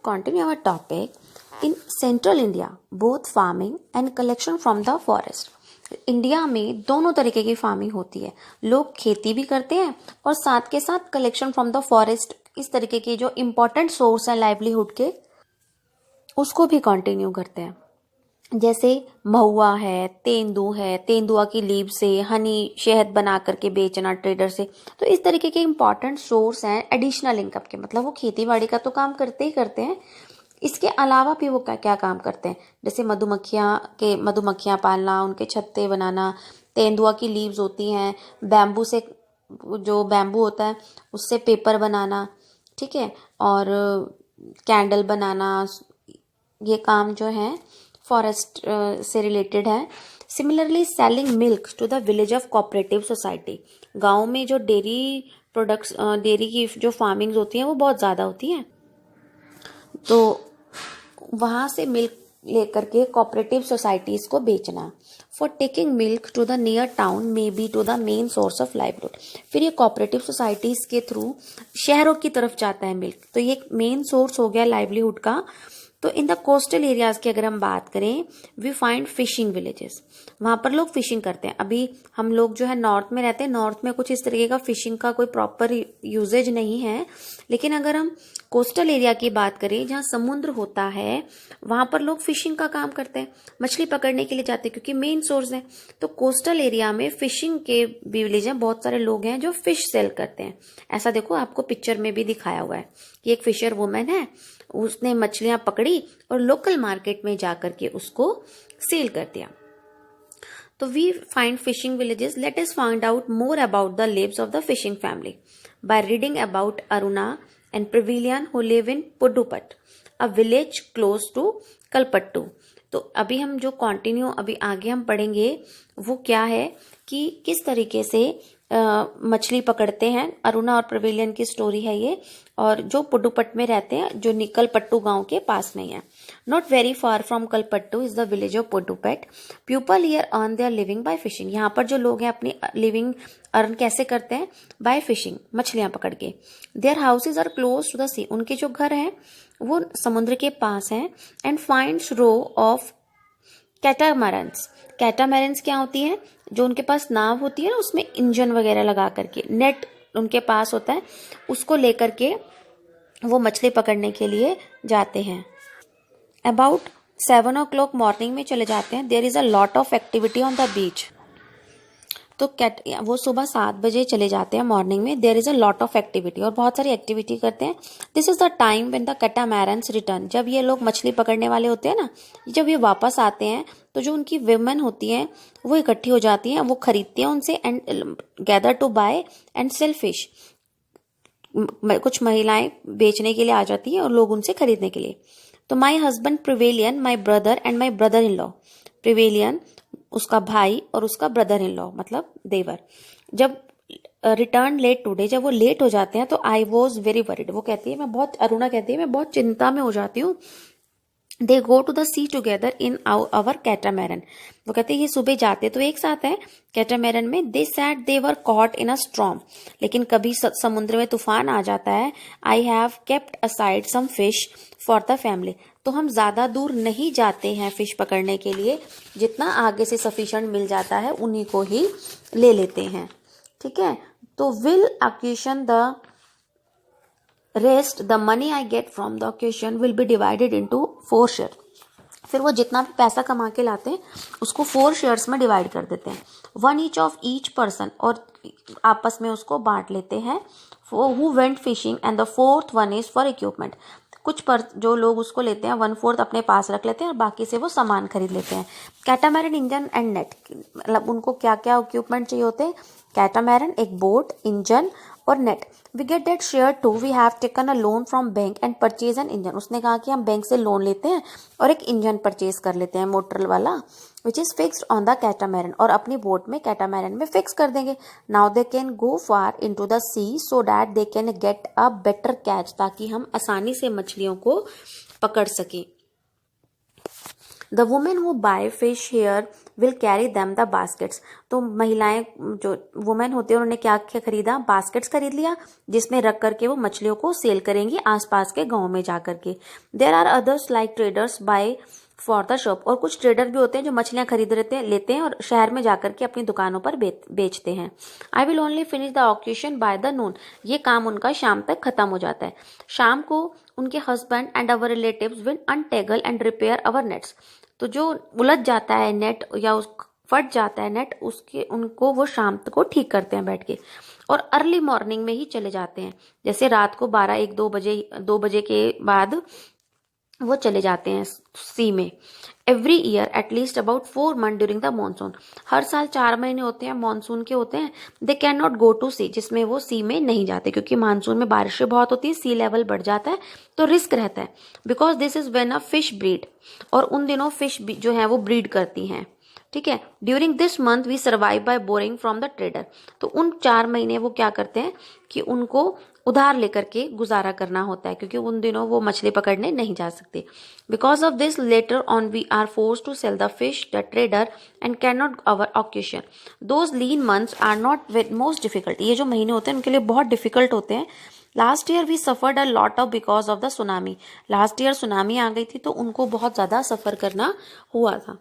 continue our topic, in central India, both farming and collection from the forest. India में दोनों तरीके की farming होती है. लोग खेती भी करते हैं और साथ के साथ कलेक्शन फ्रॉम द फॉरेस्ट, इस तरीके के जो इम्पोर्टेंट सोर्स हैं लाइवलीहुड के, उसको भी कंटिन्यू करते हैं. जैसे महुआ है, तेंदू है, तेंदुआ की लीव से हनी शहद बना करके बेचना ट्रेडर से. तो इस तरीके के इम्पॉर्टेंट सोर्स हैं एडिशनल इनकम के. मतलब वो खेती बाड़ी का तो काम करते ही करते हैं, इसके अलावा भी वो क्या क्या काम करते हैं. जैसे मधुमक्खियाँ पालना, उनके छत्ते बनाना, तेंदुआ की लीव्स होती हैं, बैम्बू से जो बैम्बू होता है उससे पेपर बनाना, ठीक है, और कैंडल बनाना, ये काम जो है फॉरेस्ट से रिलेटेड है. Similarly selling milk to the village of cooperative society. गाँव में जो डेयरी प्रोडक्ट्स, डेयरी की जो फार्मिंग्स होती हैं वो बहुत ज़्यादा होती हैं, तो वहाँ से मिल्क लेकर के कोऑपरेटिव सोसाइटीज़ को बेचना. For taking milk to the near town may be to the main source of livelihood. फिर ये कोऑपरेटिव सोसाइटीज़ के थ्रू शहरों की तरफ जाता है मिल्क, तो ये एक मेन सोर्स हो गया लाइवलीहुड का. तो इन द कोस्टल एरियाज़ की अगर हम बात करें, वी फाइंड फिशिंग विलेजेस. वहाँ पर लोग फिशिंग करते हैं. अभी हम लोग जो है नॉर्थ में रहते हैं, नॉर्थ में कुछ इस तरीके का फिशिंग का कोई प्रॉपर यूजेज नहीं है. लेकिन अगर हम कोस्टल एरिया की बात करें, जहाँ समुद्र होता है, वहाँ पर लोग फिशिंग का काम करते हैं, मछली पकड़ने के लिए जाते हैं, क्योंकि मेन सोर्स है. तो कोस्टल एरिया में फिशिंग के भी विलेज हैं, बहुत सारे लोग हैं जो फिश सेल करते हैं. ऐसा देखो, आपको पिक्चर में भी दिखाया हुआ है कि एक फिशर वुमेन है, उसने मछलियां पकड़ी और लोकल मार्केट में जाकर के उसको सेल कर दिया. तो we find fishing villages. Let us find out more about the lives of the fishing family by reading about Aruna and Privilian who live in Pudupat, a village close to Kalpattu. तो अभी हम जो कंटिन्यू अभी आगे हम पढ़ेंगे वो क्या है कि किस तरीके से मछली पकड़ते हैं. अरुणा और प्रिविलियन की स्टोरी है ये, और जो पुडुपट में रहते हैं, जो कलपट्टू गांव के पास में है. Not very far from Kalpattu is the village of Pudupat. People here earn their living by fishing. यहाँ पर जो लोग हैं अपनी लिविंग अर्न कैसे करते हैं? बाय फिशिंग, मछलियां पकड़ के. Their houses are close to the sea. उनके जो घर हैं वो समुद्र के पास हैं. And finds row of catamarans. Catamarans क्या होती है? जो उनके पास नाव होती है ना, उसमें इंजन वगैरह लगा करके, नेट उनके पास होता है, उसको लेकर के वो मछली पकड़ने के लिए जाते हैं. अबाउट 7 o'clock मॉर्निंग में चले जाते हैं. There is a lot of activity on the beach. तो वो सुबह 7 बजे चले जाते हैं मॉर्निंग में. There is a lot of activity, और बहुत सारी एक्टिविटी करते हैं. This is the time when the catamarans return. जब ये लोग मछली पकड़ने वाले होते हैं ना, जब ये वापस आते हैं, तो जो उनकी विमेन होती हैं वो इकट्ठी हो जाती हैं, वो खरीदती हैं उनसे, and gather to buy and sell fish. कुछ महिलाएं बेचने के लिए आ जाती हैं और लोग उनसे खरीदने के लिए. तो my husband Privilian, my brother and my brother in law. Privilian उसका भाई और उसका ब्रदर इन लॉ मतलब देवर, जब रिटर्न लेट टूडे, जब वो लेट हो जाते हैं, तो आई वॉज वेरी वरिड. वो कहती है अरुणा कहती है मैं बहुत चिंता में हो जाती हूँ. They go to the sea together in our catamaran. वो कहते हैं ये सुबह जाते तो एक साथ है कैटामैरन में. They said they were caught in a storm. लेकिन कभी समुद्र में तूफान आ जाता है. I have kept aside some fish for the family. तो हम ज्यादा दूर नहीं जाते हैं फिश पकड़ने के लिए, जितना आगे से सफिशिएंट मिल जाता है उन्हीं को ही ले लेते हैं. ठीक है. तो will auction the rest, the money I get from the auction will be divided into 4 share. फिर वो जितना भी पैसा कमा के लाते हैं उसको 4 शेयर्स में डिवाइड कर देते हैं. 1 each ऑफ ईच पर्सन, और आपस में उसको बांट लेते हैं. Who went fishing and the 4th one is for equipment. जो लोग उसको लेते हैं 1/4 अपने पास रख लेते हैं और बाकी से वो सामान खरीद लेते हैं. कैटामैरन, इंजन एंड नेट, मतलब उनको क्या क्या इक्विपमेंट चाहिए होते हैं. कैटामैरन एक बोट, इंजन और net. We get that share too. We have taken a loan from bank and purchase an engine. उसने कहा कि हम बैंक से लोन लेते हैं और एक इंजन परचेज कर लेते हैं मोटर वाला, which is fixed on the catamaran, और अपनी बोट में कैटामैरन में फिक्स कर देंगे. Now they can go far into the sea so that they can get a better catch, ताकि हम आसानी से मछलियों को पकड़ सकें. The women who buy fish here will carry them the baskets. तो महिलाएं जो वुमेन होती है उन्होंने क्या क्या खरीदा, बास्केट्स खरीद लिया जिसमें रख करके वो मछलियों को सेल करेंगी आसपास के गाँव में जा करके। There are others like traders buy for the shop, और कुछ ट्रेडर भी होते हैं जो मछलियां खरीद लेते हैं और शहर में जाकर के अपनी दुकानों पर बेचते हैं। I will only finish the auction by the noon, ये काम उनका शाम तक खत्म हो जाता है। शाम को उनके husband and our relatives will untangle and repair our nets, तो जो उलझ जाता है नेट या उस फट जाता है नेट उसके उनको वो शाम को ठीक करते हैं बैठ के, और अर्ली मॉर्निंग में ही चले जाते हैं, जैसे रात को 12-1-2 बजे के बाद वो चले जाते हैं सी में। Every year at least about 4 month during the monsoon, हर साल 4 महीने होते हैं मानसून के होते हैं। They can not go to sea, जिसमें वो सी में नहीं जाते क्योंकि मानसून में बारिशें बहुत होती है, सी लेवल बढ़ जाता है तो रिस्क रहता है। Because this is when a fish breed, और उन दिनों फिश जो है वो ब्रीड करती हैं, ठीक है। During this month we survive by borrowing from the trader, तो उन 4 महीने वो क्या करते हैं कि उनको उधार लेकर के गुजारा करना होता है क्योंकि उन दिनों वो मछली पकड़ने नहीं जा सकते। Because of this later on we are force to sell the fish the trader and can not our auction. Those lean months are not most difficult, ये जो महीने होते हैं उनके लिए बहुत डिफिकल्ट होते हैं। Last year we suffered a lot of because of the tsunami, last year tsunami आ गई थी तो उनको बहुत ज्यादा सफर करना हुआ था।